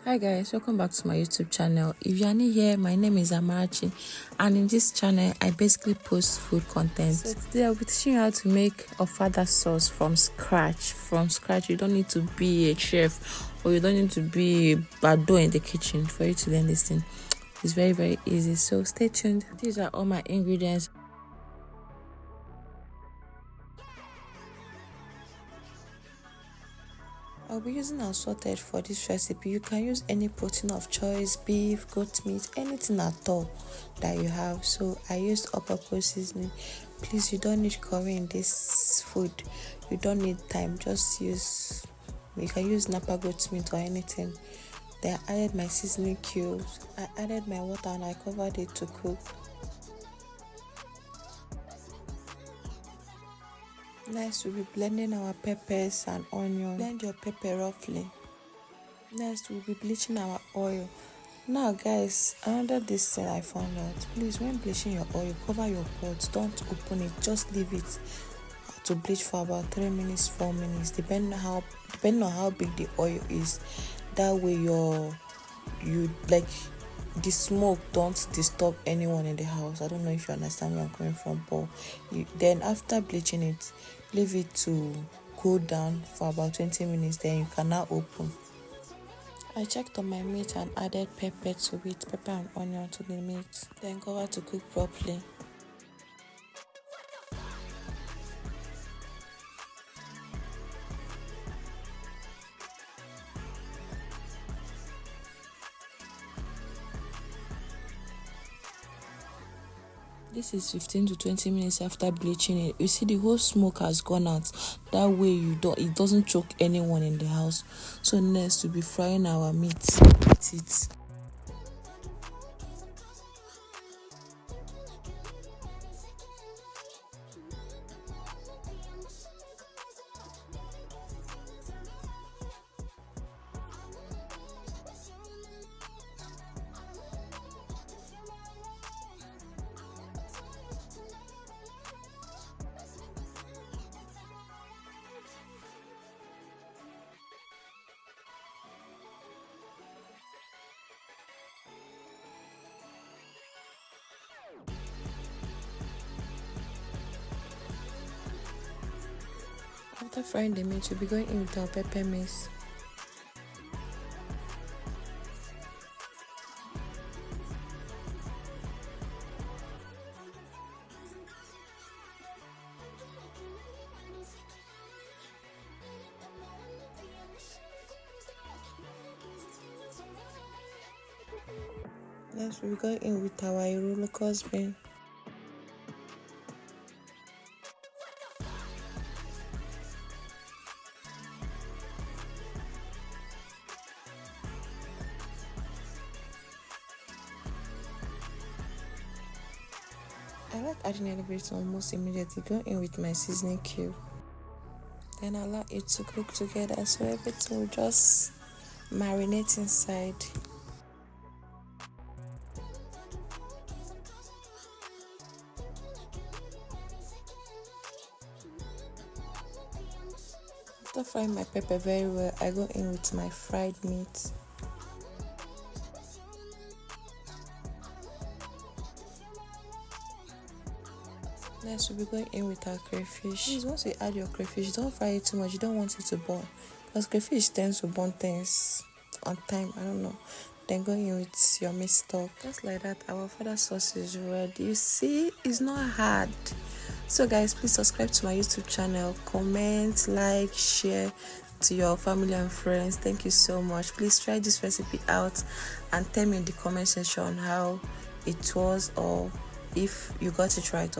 Hi guys, welcome back to my YouTube channel. If you are new here, my name is Ayamase, and in this channel I basically post food content. So today I'll be teaching you how to make Ofada sauce from scratch. You don't need to be a chef, or you don't need to be a bado in the kitchen for you to learn this thing. It's very easy, so stay tuned. These are all my ingredients. I'll be using assorted for this recipe. You can use any protein of choice, beef, goat meat, anything at all that you have. So I used all-purpose seasoning. Please, you don't need curry in this food. You don't need thyme. Just use, you can use Napa goat meat or anything. Then I added my seasoning cubes. I added my water and I covered it to cook. Next, we'll be blending our peppers and onion. Blend your pepper roughly. Next, we'll be bleaching our oil. Now, guys, another this thing I found out. Please, when bleaching your oil, cover your pot. Don't open it. Just leave it to bleach for about 3 minutes, 4 minutes, depending on how big the oil is. That way, the smoke don't disturb anyone in the house. I don't know if you understand where I'm coming from, but then after bleaching it, leave it to cool down for about 20 minutes. Then you can now open. I checked on my meat and added pepper to it, pepper and onion to the meat. Then cover to cook properly. This is 15 to 20 minutes after bleaching it. You see the whole smoke has gone out. That way it doesn't choke anyone in the house. So next we'll be frying our meat with it. After frying the meat, we'll be going in with our pepper mix. Next, we'll be going in with our locust bean. I like adding a little bit almost immediately. Go in with my seasoning cube. Then allow it to cook together so everything will just marinate inside. After frying my pepper very well, I go in with my fried meat. Next, we'll be going in with our crayfish. Please, once you add your crayfish, don't fry it too much. You don't want it to burn, because crayfish tends to burn things on time. I don't know. Then go in with your meat stock. Just like that, our Ofada sauce is ready. You see, it's not hard. So guys, please subscribe to my YouTube channel, comment, like, share to your family and friends. Thank you so much. Please try this recipe out and tell me in the comment section how it was, or if you got it right.